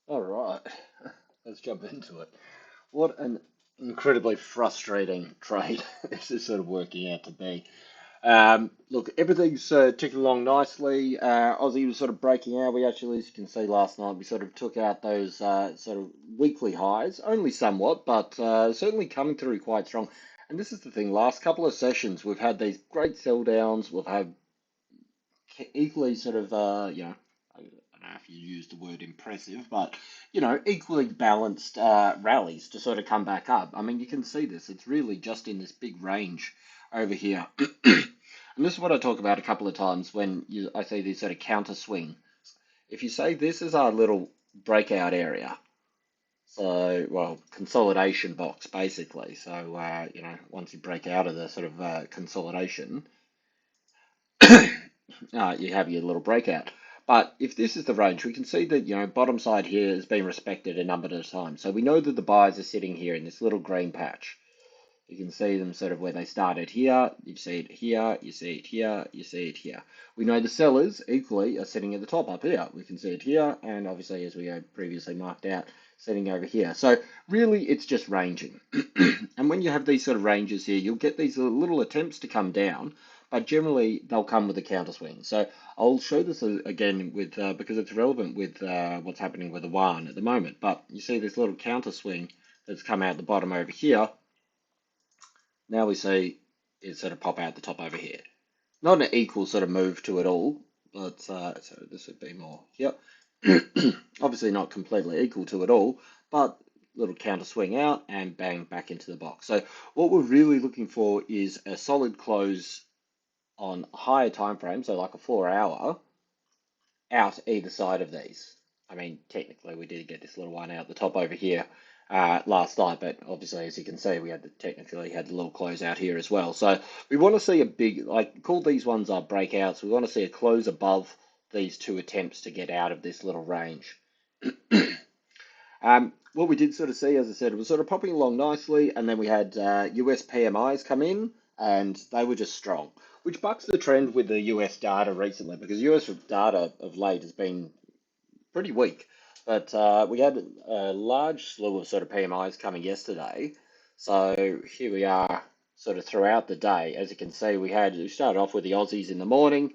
All right, let's jump into it. What an incredibly frustrating trade this is sort of working out to be. Look, everything's ticking along nicely. Aussie was sort of breaking out. We actually, as you can see last night, we sort of took out those sort of weekly highs, only somewhat, but certainly coming through quite strong. And this is the thing, last couple of sessions, we've had these great sell downs. We've had equally sort of, I don't know if you use the word impressive, but, equally balanced rallies to sort of come back up. I mean, you can see this. It's really just in this big range over here. And this is what I talk about a couple of times when I see these sort of counter swing. If you say this is our little breakout area, so, well, consolidation box basically. So, once you break out of the sort of consolidation, you have your little breakout. But if this is the range, we can see that, bottom side here has been respected a number of times. So we know that the buyers are sitting here in this little green patch. You can see them sort of where they started here, you see it here, you see it here, you see it here. We know the sellers equally are sitting at the top up here. We can see it here, and obviously, as we had previously marked out, sitting over here. So really, it's just ranging. And when you have these sort of ranges here, you'll get these little attempts to come down, but generally they'll come with a counter swing. So I'll show this again with because it's relevant with what's happening with the YUAN at the moment. But you see this little counter swing that's come out the bottom over here. Now we see it sort of pop out the top over here. Not an equal sort of move to it all, but so this would be more here. Obviously not completely equal to it all, but little counter swing out and bang back into the box. So what we're really looking for is a solid close on higher time frame, so like a 4 hour, out either side of these. I mean, technically we did get this little one out the top over here last night, but obviously, as you can see, we technically had the little close out here as well. So we want to see a big, like, call these ones our breakouts. We want to see a close above these two attempts to get out of this little range. What we did sort of see, as I said, it was sort of popping along nicely, and then we had US PMIs come in, and they were just strong, which bucks the trend with the US data recently, because US data of late has been pretty weak. But we had a large slew of sort of PMIs coming yesterday. So here we are sort of throughout the day. As you can see, we started off with the Aussies in the morning,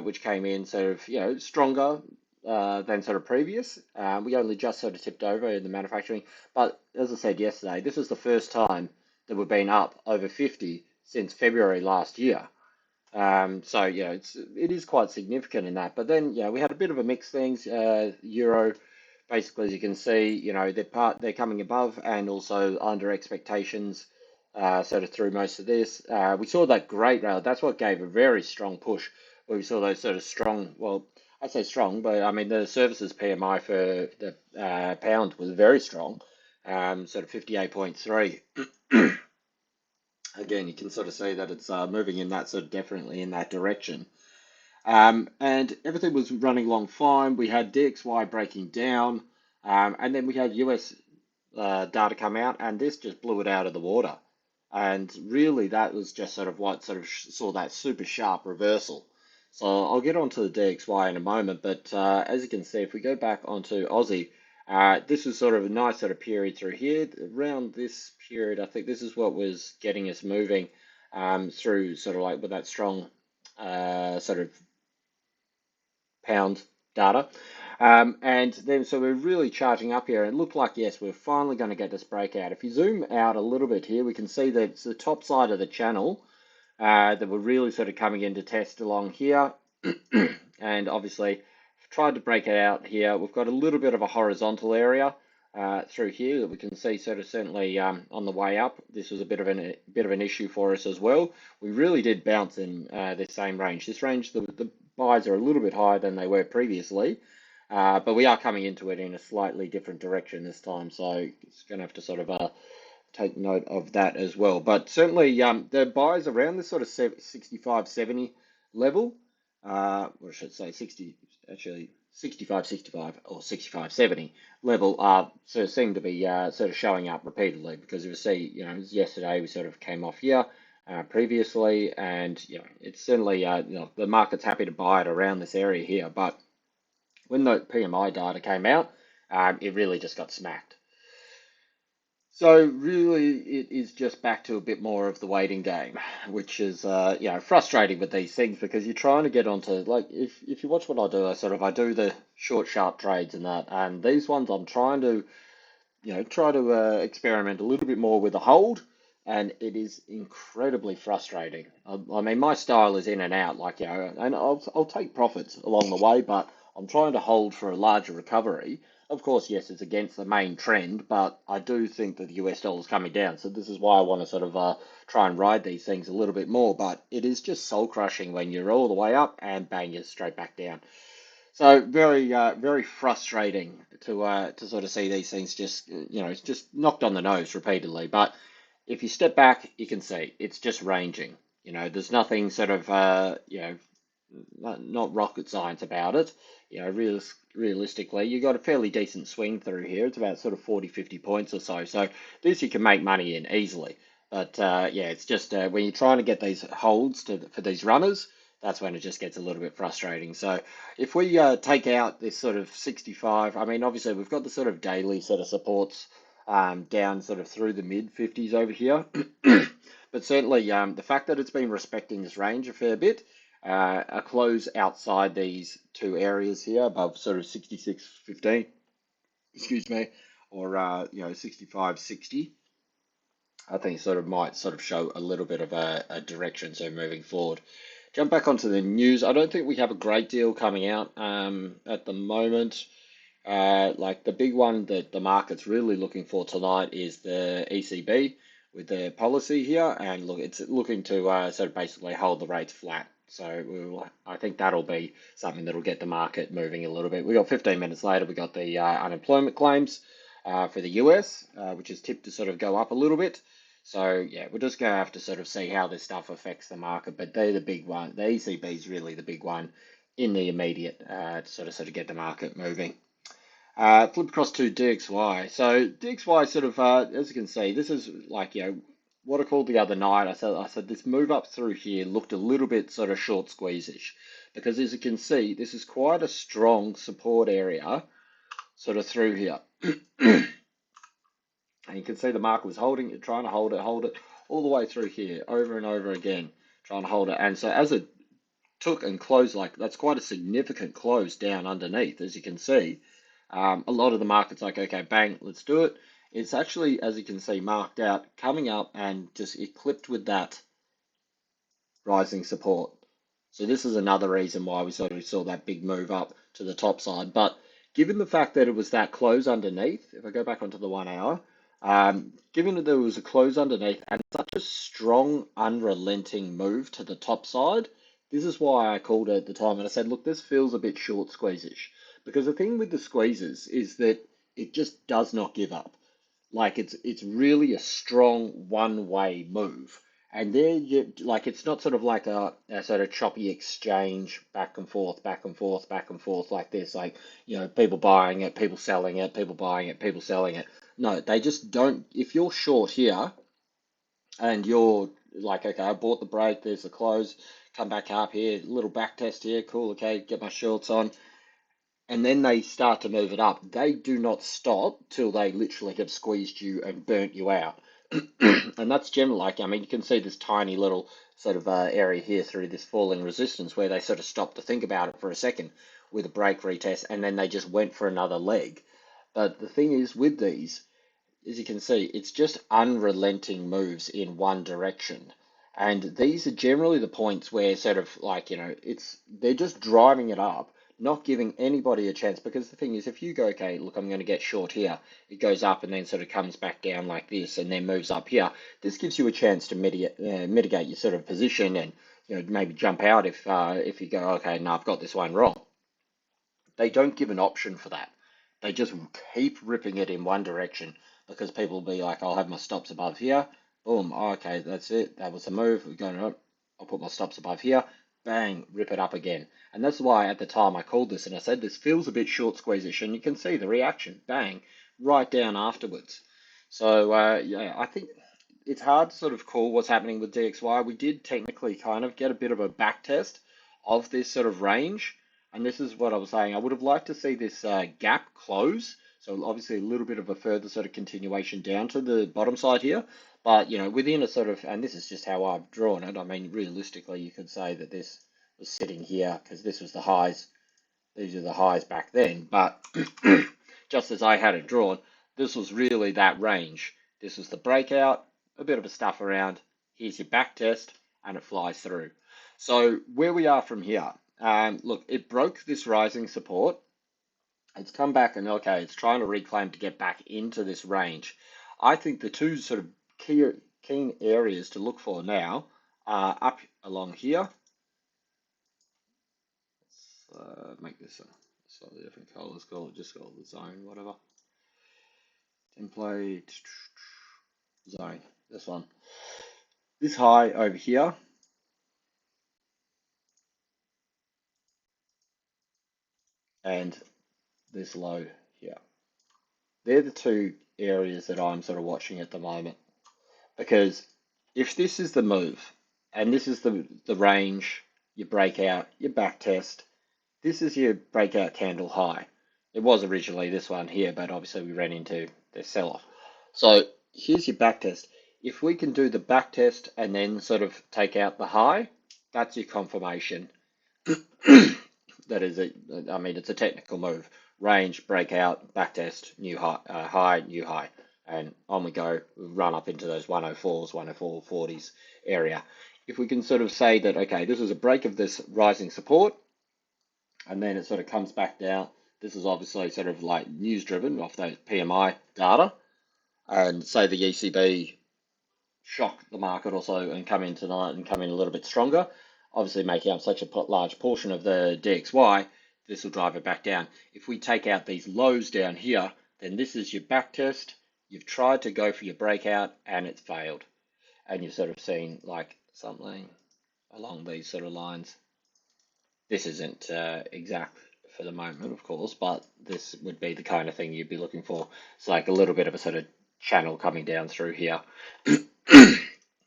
which came in sort of, stronger than sort of previous. We only just sort of tipped over in the manufacturing. But as I said yesterday, this is the first time that we've been up over 50 since February last year. So yeah, it is quite significant in that. But then we had a bit of a mix things. Euro, basically, as you can see, they're coming above and also under expectations. Sort of through most of this, we saw that great rally. That's what gave a very strong push. Where we saw those sort of strong. Well, I say strong, but I mean the services PMI for the pound was very strong. Sort of 58.3. Again, you can sort of see that it's moving in that sort of definitely in that direction. And everything was running along fine. We had DXY breaking down, and then we had US data come out, and this just blew it out of the water. And really, that was just sort of what sort of saw that super sharp reversal. So I'll get onto the DXY in a moment, but as you can see, if we go back onto Aussie, this was sort of a nice sort of period through here. Around this period, I think this is what was getting us moving through sort of like with that strong sort of pound data. And then so we're really charging up here. And it looked like, yes, we're finally going to get this breakout. If you zoom out a little bit here, we can see that it's the top side of the channel that we're really sort of coming in to test along here. And obviously, tried to break it out here. We've got a little bit of a horizontal area through here that we can see sort of certainly on the way up. This was a bit of an issue for us as well. We really did bounce in this same range. This range, the buys are a little bit higher than they were previously, but we are coming into it in a slightly different direction this time. So it's going to have to sort of take note of that as well. But certainly the buys around this sort of 65, 70 level, or I should say 60, actually 65, 65 or 65, 70 level sort of seem to be sort of showing up repeatedly, because you see, yesterday we sort of came off here previously, and it's certainly the market's happy to buy it around this area here. But when the PMI data came out, it really just got smacked. So really, it is just back to a bit more of the waiting game, which is frustrating with these things because you're trying to get onto like if you watch what I do, I do the short sharp trades and that, and these ones I'm trying to try to experiment a little bit more with the hold, and it is incredibly frustrating. I mean, my style is in and out, like and I'll take profits along the way, but I'm trying to hold for a larger recovery. Of course, yes, it's against the main trend, but I do think that the US dollar is coming down, so this is why I want to try and ride these things a little bit more. But it is just soul crushing when you're all the way up and bang, you're straight back down. So very frustrating to sort of see these things just it's just knocked on the nose repeatedly. But if you step back, you can see it's just ranging. There's nothing not rocket science about it. Realistically, you got a fairly decent swing through here. It's about sort of 40, 50 points or so. So this you can make money in easily. But it's just when you're trying to get these holds for these runners, that's when it just gets a little bit frustrating. So if we take out this sort of 65, I mean, obviously we've got the sort of daily sort of supports down sort of through the mid 50s over here. But certainly the fact that it's been respecting this range a fair bit, a close outside these two areas here above sort of 66.15, excuse me, or 65.60, I think might show a little bit of a direction. So moving forward, jump back onto the news. I don't think we have a great deal coming out at the moment. Like the big one that the market's really looking for tonight is the ECB with their policy here, and look, it's looking to basically hold the rates flat. So I think that'll be something that'll get the market moving a little bit. We got 15 minutes later, we got the unemployment claims for the US, which is tipped to go up a little bit. So yeah, we're just going to have to see how this stuff affects the market. But they're the big one. The ECB is really the big one in the immediate to get the market moving. Flip across to DXY. So DXY as you can see, this is like, what I called the other night. I said this move up through here looked a little bit short squeeze-ish because as you can see, this is quite a strong support area through here. And you can see the market was holding it, trying to hold it all the way through here, over and over again, trying to hold it. And so as it took and closed, like that's quite a significant close down underneath, as you can see. A lot of the market's like, okay, bang, let's do it. It's actually, as you can see, marked out, coming up and just eclipsed with that rising support. So this is another reason why we saw that big move up to the top side. But given the fact that it was that close underneath, if I go back onto the 1 hour, given that there was a close underneath and such a strong, unrelenting move to the top side, this is why I called it at the time and I said, look, this feels a bit short squeeze-ish. Because the thing with the squeezes is that it just does not give up. Like it's really a strong one-way move. And there you like it's not like a choppy exchange back and forth, back and forth, back and forth like this. Like, people buying it, people selling it, people buying it, people selling it. No, they just don't. If you're short here and you're like, okay, I bought the break, there's the close, come back up here, little back test here, cool, okay, get my shorts on and then they start to move it up, they do not stop till they literally have squeezed you and burnt you out. And that's generally like, I mean, you can see this tiny little area here through this falling resistance where they stop to think about it for a second with a break retest and then they just went for another leg. But the thing is with these, as you can see, it's just unrelenting moves in one direction. And these are generally the points where they're just driving it up, not giving anybody a chance. Because the thing is, if you go, okay, look, I'm going to get short here, it goes up and then comes back down like this and then moves up here. This gives you a chance to mitigate your position and maybe jump out if you go, okay, no, I've got this one wrong. They don't give an option for that. They just keep ripping it in one direction because people will be like, I'll have my stops above here. Boom. Oh, okay, that's it. That was the move. We're going up. I'll put my stops above here. Bang, rip it up again. And that's why at the time I called this and I said this feels a bit short squeeze-ish, and you can see the reaction. Bang, right down afterwards. So yeah, I think it's hard to call what's happening with DXY. We did technically kind of get a bit of a back test of this range. And this is what I was saying. I would have liked to see this gap close. So obviously a little bit of a further sort of continuation down to the bottom side here. But, you know, within a sort of, and this is just how I've drawn it. I mean, realistically, you could say that this was sitting here because this was the highs. These are the highs back then. But just as I had it drawn, this was really that range. This was the breakout, a bit of a stuff around. Here's your back test, and it flies through. So where we are from here, look, it broke this rising support. It's come back and okay, it's trying to reclaim to get back into this range. I think the two sort of keen areas to look for now are up along here. Let's make this a slightly different color. Let's just call it the zone, whatever. Template zone, this one. This high over here and this low here. They're the two areas that I'm sort of watching at the moment. Because if this is the move, and this is the range, your breakout, your back test, this is your breakout candle high. It was originally this one here, but obviously we ran into the sell-off. So here's your back test. If we can do the back test and then sort of take out the high, that's your confirmation. That is I mean, it's a technical move. Range, breakout, back test, new high, new high. And on we go, run up into those 104s, 104.40s area. If we can sort of say that, okay, this is a break of this rising support, and then it sort of comes back down. This is obviously sort of like news driven off those PMI data, and say the ECB shock the market also and come in tonight and come in a little bit stronger, obviously making up such a large portion of the DXY, this will drive it back down. If we take out these lows down here, then this is your back test. You've tried to go for your breakout and it's failed. And you've sort of seen like something along these sort of lines. This isn't exact for the moment, of course, but this would be the kind of thing you'd be looking for. It's like a little bit of a sort of channel coming down through here.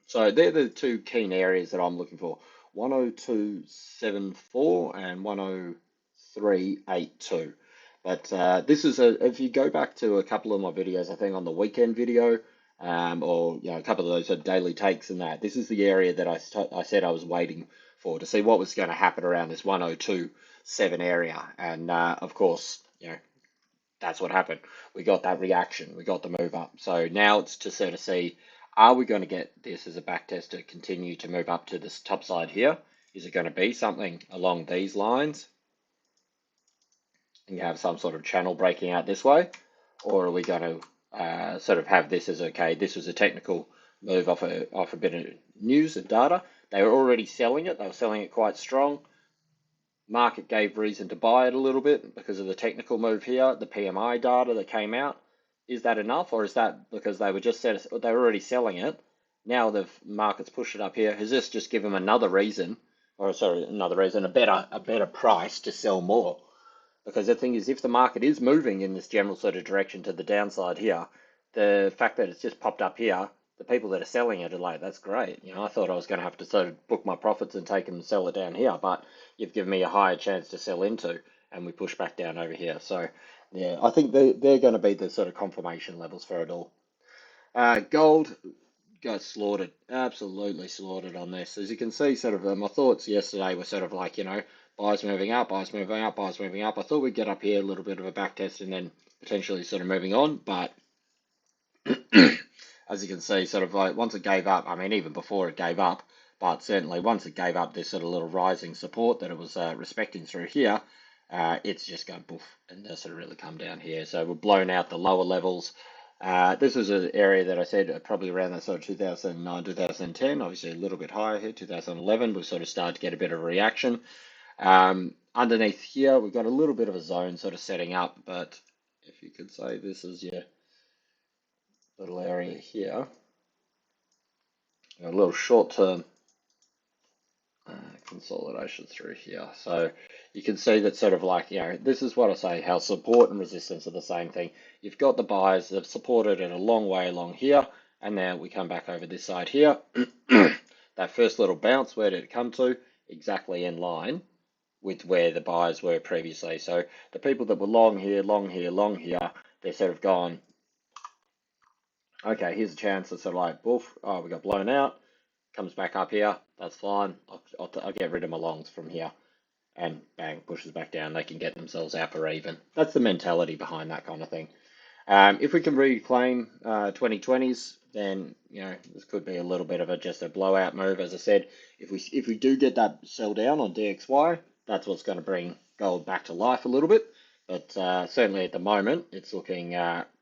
So they're the two keen areas that I'm looking for. 102.74 and 103.82. But this is if you go back to a couple of my videos, I think on the weekend video, or you know, a couple of those daily takes and that, this is the area that I said I was waiting for to see what was going to happen around this 102.7 area. And of course, you know, that's what happened. We got that reaction. We got the move up. So now it's to sort of see, are we going to get this as a back test to continue to move up to this top side here? Is it going to be something along these lines? And you have some sort of channel breaking out this way? Or are we going to sort of have this as, okay, this was a technical move off a bit of news and data. They were already selling it. They were selling it quite strong. Market gave reason to buy it a little bit because of the technical move here, the PMI data that came out. Is that enough, or is that because they were already selling it? Now the market's pushed it up here. Has this just given them another reason, a better price to sell more? Because the thing is, if the market is moving in this general sort of direction to the downside here, the fact that it's just popped up here, the people that are selling it are like, that's great. You know, I thought I was going to have to sort of book my profits and take them and sell it down here, but you've given me a higher chance to sell into, and we push back down over here. So, yeah, I think they're going to be the sort of confirmation levels for it all. Gold got slaughtered, absolutely slaughtered on this. As you can see, sort of my thoughts yesterday were sort of like, you know, buys moving up, buys moving up, buys moving up. I thought we'd get up here, a little bit of a back test, and then potentially sort of moving on, but as you can see, sort of like once it gave up, I mean, even before it gave up, but certainly once it gave up this sort of little rising support that it was respecting through here, it's just gone poof and sort of really come down here. So we've blown out the lower levels. This was an area that I said probably around that sort of 2009, 2010, obviously a little bit higher here, 2011, we sort of started to get a bit of a reaction. Underneath here, we've got a little bit of a zone sort of setting up, but if you could say this is your little area here, a little short-term consolidation through here. So you can see that sort of like, you know, this is what I say, how support and resistance are the same thing. You've got the buyers that have supported it a long way along here, and now we come back over this side here. That first little bounce, where did it come to? Exactly in line with where the buyers were previously. So the people that were long here, long here, long here, they're sort of gone, okay, here's a chance to sort of like, woof, oh, we got blown out, comes back up here, that's fine. I'll get rid of my longs from here. And bang, pushes back down. They can get themselves out for even. That's the mentality behind that kind of thing. If we can reclaim 2020s, then this could be a little bit of just a blowout move. As I said, if we do get that sell down on DXY, that's what's going to bring gold back to life a little bit. But certainly at the moment, it's looking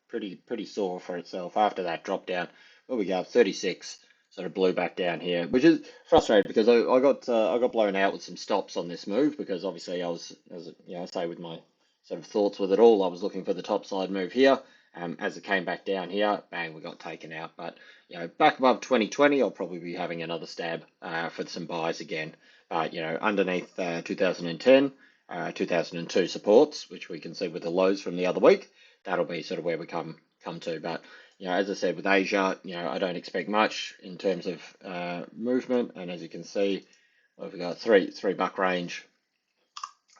pretty sore for itself after that drop down. Where we go, 36, sort of blew back down here, which is frustrating because I got blown out with some stops on this move because obviously I was, as I say, with my sort of thoughts with it all, I was looking for the top side move here. As it came back down here, bang, we got taken out. But back above 2020, I'll probably be having another stab for some buys again. But underneath 2010, 2002 supports, which we can see with the lows from the other week, that'll be sort of where we come to. But as I said with Asia, I don't expect much in terms of movement. And as you can see, we've got three buck range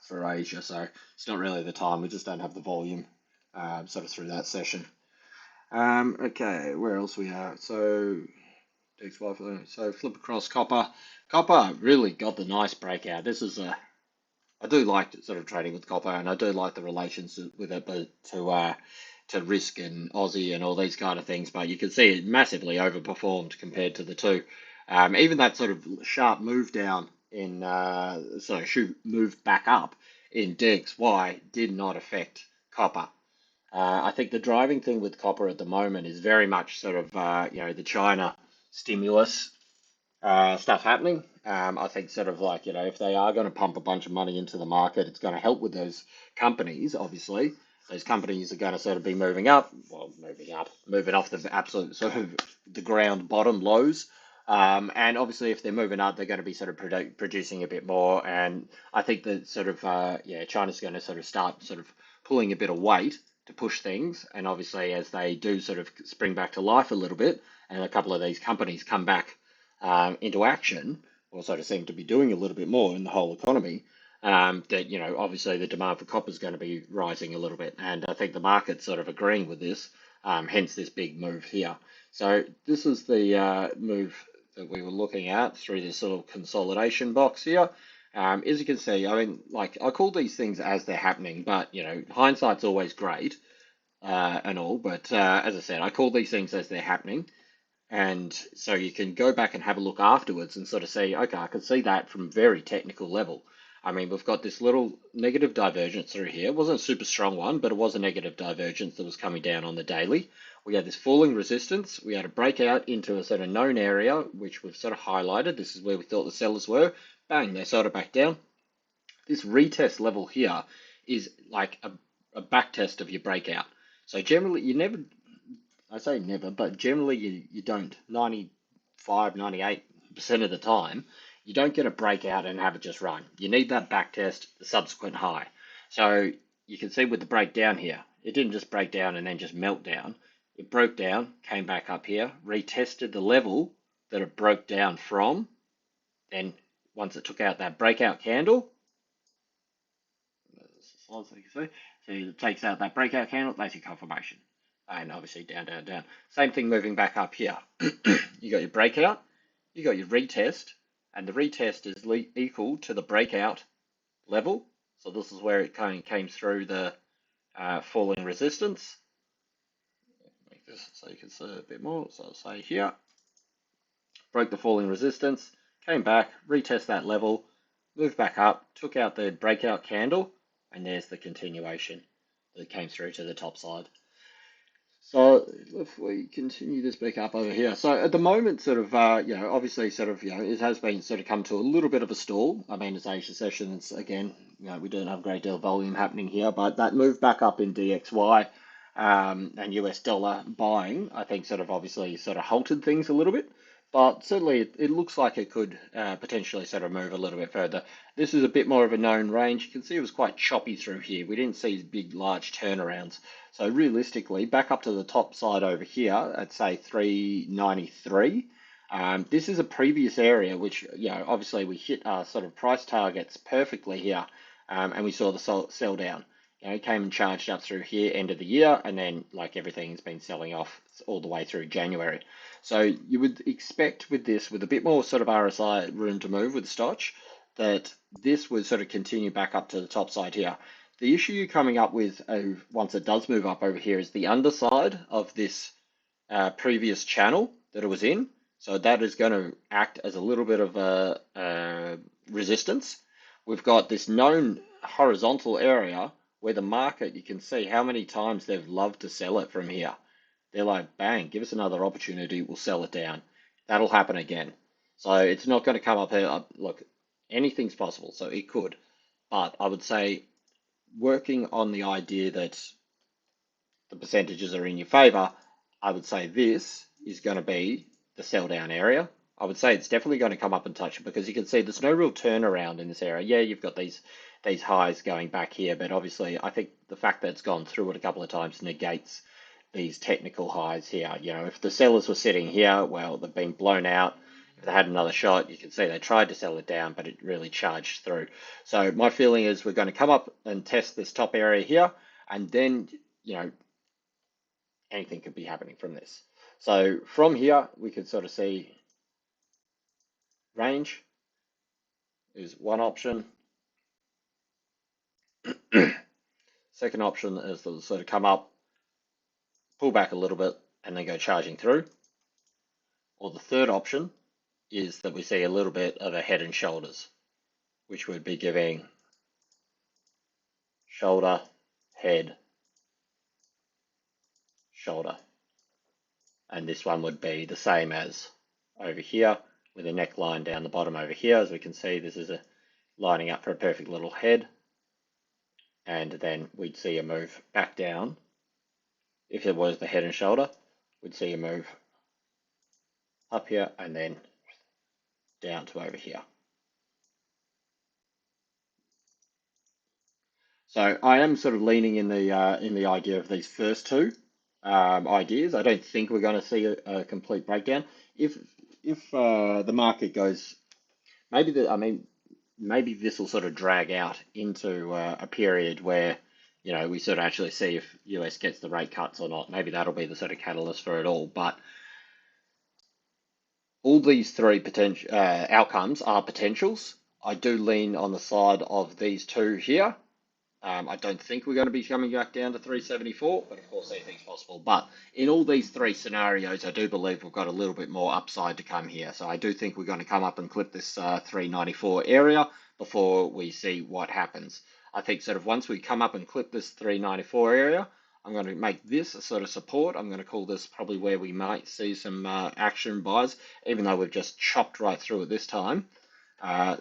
for Asia, so it's not really the time. We just don't have the volume sort of through that session. Okay, where else we are? So DXY, so flip across copper. Copper really got the nice breakout. This is I do like sort of trading with copper, and I do like the relations with it, but to risk and Aussie and all these kind of things. But you can see it massively overperformed compared to the two. Even that sort of sharp move down in move back up in DXY did not affect copper. I think the driving thing with copper at the moment is very much sort of the China stimulus stuff happening. I think sort of like if they are going to pump a bunch of money into the market, it's going to help with those companies. Obviously, those companies are going to sort of be moving up, moving off the absolute sort of the ground bottom lows. And obviously, if they're moving up, they're going to be sort of producing a bit more. And I think that sort of China's going to sort of start sort of pulling a bit of weight to push things. And obviously, as they do sort of spring back to life a little bit, and a couple of these companies come back into action, or sort of seem to be doing a little bit more in the whole economy, that obviously the demand for copper is going to be rising a little bit, and I think the market's sort of agreeing with this, hence this big move here. So this is the move that we were looking at through this little consolidation box here. As you can see, I mean, like I call these things as they're happening, but hindsight's always great and all. But as I said, I call these things as they're happening. And so you can go back and have a look afterwards and sort of say, okay, I can see that from very technical level. I mean, we've got this little negative divergence through here. It wasn't a super strong one, but it was a negative divergence that was coming down on the daily. We had this falling resistance. We had a breakout into a sort of known area, which we've sort of highlighted. This is where we thought the sellers were. Bang, they sort of back down. This retest level here is like a back test of your breakout. So generally, you never, I say never, but generally you don't, 95, 98% of the time, you don't get a breakout and have it just run. You need that back test, the subsequent high. So you can see with the breakdown here, it didn't just break down and then just melt down. It broke down, came back up here, retested the level that it broke down from. Then once it took out that breakout candle, so it takes out that breakout candle, that's your confirmation. And obviously down, down, down. Same thing moving back up here. You got your breakout, you got your retest, and the retest is equal to the breakout level. So this is where it came through the falling resistance. Make this so you can see a bit more. So I'll say here, broke the falling resistance, came back, retest that level, moved back up, took out the breakout candle, and there's the continuation that came through to the top side. So if we continue this back up over here, so at the moment, sort of, obviously, sort of, it has been sort of come to a little bit of a stall. I mean, it's Asia sessions again. We don't have a great deal of volume happening here, but that move back up in DXY and US dollar buying, I think, sort of obviously sort of halted things a little bit. But certainly, it looks like it could potentially sort of move a little bit further. This is a bit more of a known range. You can see it was quite choppy through here. We didn't see big, large turnarounds. So realistically, back up to the top side over here at say 393, This is a previous area which, obviously we hit our sort of price targets perfectly here, and we saw the sell down. Came and charged up through here end of the year, and then like everything's been selling off all the way through January. So you would expect with this, with a bit more sort of RSI room to move with Stotch, that this would sort of continue back up to the top side here. The issue you're coming up with once it does move up over here is the underside of this previous channel that it was in. So that is going to act as a little bit of a resistance. We've got this known horizontal area where the market, you can see how many times they've loved to sell it from here. They're like, bang, give us another opportunity, we'll sell it down. That'll happen again. So it's not going to come up here. Look, anything's possible, so it could. But I would say working on the idea that the percentages are in your favor, I would say this is going to be the sell down area. I would say it's definitely going to come up and touch it because you can see there's no real turnaround in this area. Yeah, you've got these highs going back here, but obviously I think the fact that it's gone through it a couple of times negates these technical highs here. If the sellers were sitting here, well, they've been blown out. If they had another shot, you can see they tried to sell it down, but it really charged through. So my feeling is we're going to come up and test this top area here, and then, anything could be happening from this. So from here, we could sort of see range is one option. Second option is to sort of come up, pull back a little bit, and then go charging through. Or the third option is that we see a little bit of a head and shoulders, which would be giving shoulder, head, shoulder. And this one would be the same as over here with a neckline down the bottom over here. As we can see, this is lining up for a perfect little head. And then we'd see a move back down. If it was the head and shoulder, we'd see a move up here and then down to over here. So I am sort of leaning in the idea of these first two ideas. I don't think we're going to see a complete breakdown. If the market goes, maybe this will sort of drag out into a period where we sort of actually see if US gets the rate cuts or not. Maybe that'll be the sort of catalyst for it all. But all these three potential outcomes are potentials. I do lean on the side of these two here. I don't think we're going to be coming back down to 374, but of course anything's possible. But in all these three scenarios, I do believe we've got a little bit more upside to come here. So I do think we're going to come up and clip this 394 area before we see what happens. I think sort of once we come up and clip this 394 area, I'm going to make this a sort of support. I'm going to call this probably where we might see some action buys, even though we've just chopped right through it this time.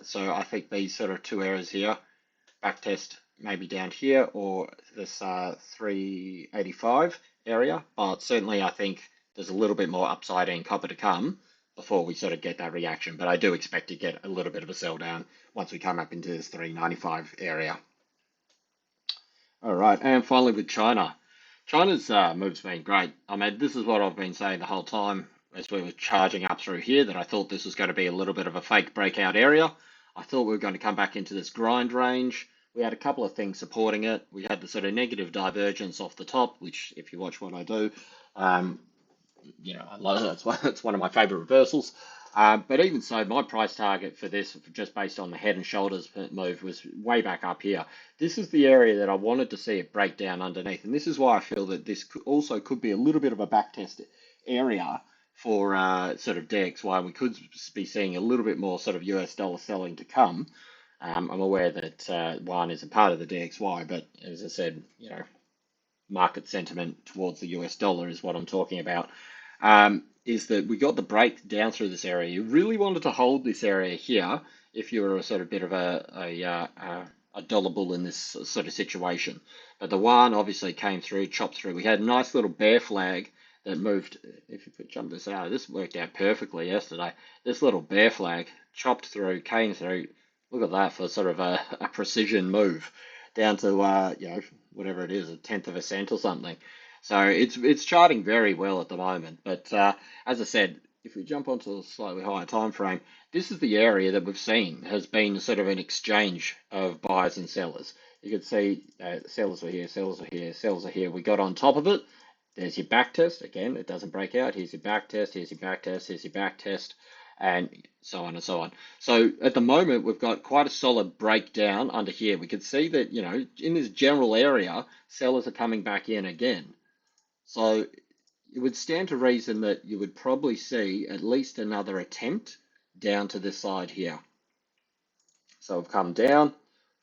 So I think these sort of two areas here, backtest maybe down here or this 385 area, but certainly I think there's a little bit more upside in copper to come before we sort of get that reaction. But I do expect to get a little bit of a sell down once we come up into this 395 area. All right, and finally with China. China's move's been great. I mean, this is what I've been saying the whole time as we were charging up through here, that I thought this was going to be a little bit of a fake breakout area. I thought we were going to come back into this grind range. We had a couple of things supporting it. We had the sort of negative divergence off the top, which if you watch what I do, I love it. It's one of my favorite reversals. But even so, my price target for this, just based on the head and shoulders move, was way back up here. This is the area that I wanted to see it break down underneath. And this is why I feel that this also could be a little bit of a backtest area for sort of DXY. We could be seeing a little bit more sort of US dollar selling to come. I'm aware that YUAN is a part of the DXY, but as I said, market sentiment towards the US dollar is what I'm talking about. Is that we got the break down through this area. You really wanted to hold this area here if you were a sort of bit of a dollar bull in this sort of situation. But the YUAN obviously came through, chopped through. We had a nice little bear flag that moved. If you could jump this out, this worked out perfectly yesterday. This little bear flag chopped through, came through. Look at that for sort of a precision move down to whatever it is, a tenth of a cent or something. So it's charting very well at the moment. But as I said, if we jump onto a slightly higher time frame, this is the area that we've seen has been sort of an exchange of buyers and sellers. You can see sellers are here, sellers are here, sellers are here. We got on top of it. There's your back test. Again, it doesn't break out. Here's your back test, here's your back test, here's your back test, and so on and so on. So at the moment, we've got quite a solid breakdown under here. We can see that, you know, in this general area, sellers are coming back in again. So it would stand to reason that you would probably see at least another attempt down to this side here. So we've come down,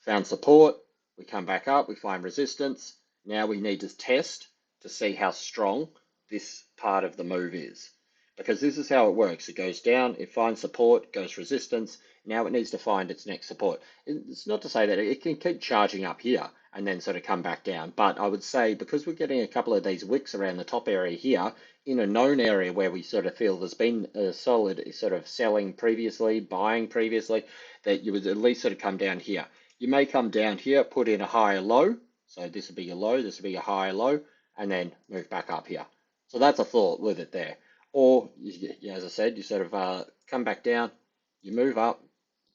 found support, we come back up, we find resistance. Now we need to test to see how strong this part of the move is. Because this is how it works. It goes down, it finds support, goes resistance. Now it needs to find its next support. It's not to say that it can keep charging up here and then sort of come back down. But I would say because we're getting a couple of these wicks around the top area here, in a known area where we sort of feel there's been a solid sort of selling previously, buying previously, that you would at least sort of come down here. You may come down here, put in a higher low. So this would be your low, this would be your higher low, and then move back up here. So that's a thought with it there. Or, as I said, you sort of come back down, you move up,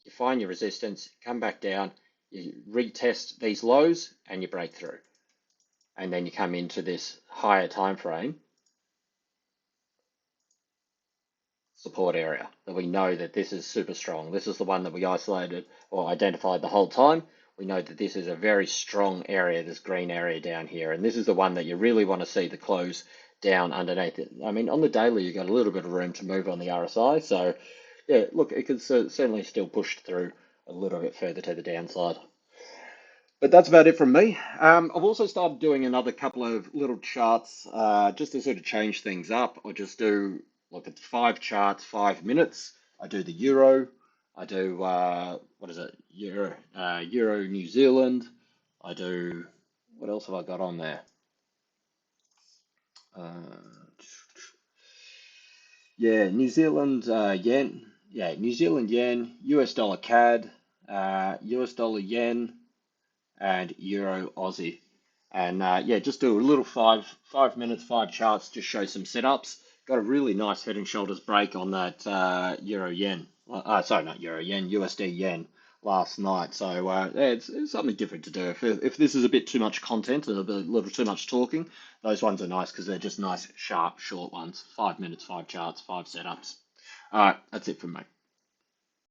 you find your resistance, come back down, you retest these lows, and you break through. And then you come into this higher time frame support area that we know that this is super strong. This is the one that we isolated or identified the whole time. We know that this is a very strong area, this green area down here, and this is the one that you really want to see the close down underneath it. I mean, on the daily, you've got a little bit of room to move on the RSI, so yeah, look, it could certainly still push through a little bit further to the downside. But that's about it from me. I've also started doing another couple of little charts just to sort of change things up. I just do, look, at 5 charts, 5 minutes. I do the euro. I do, what is it? Euro New Zealand. I do, what else have I got on there? Uh, yeah, New Zealand yen. Yeah, New Zealand yen, US dollar CAD, US dollar yen, and Euro Aussie. And yeah, just do a little five minutes, 5 charts, just show some setups. Got a really nice head and shoulders break on that Euro yen. Sorry, not Euro yen, USD yen last night. So yeah, it's something different to do. If this is a bit too much content and a little too much talking, those ones are nice because they're just nice, sharp, short ones. 5 minutes, 5 charts, 5 setups. All right, that's it from me.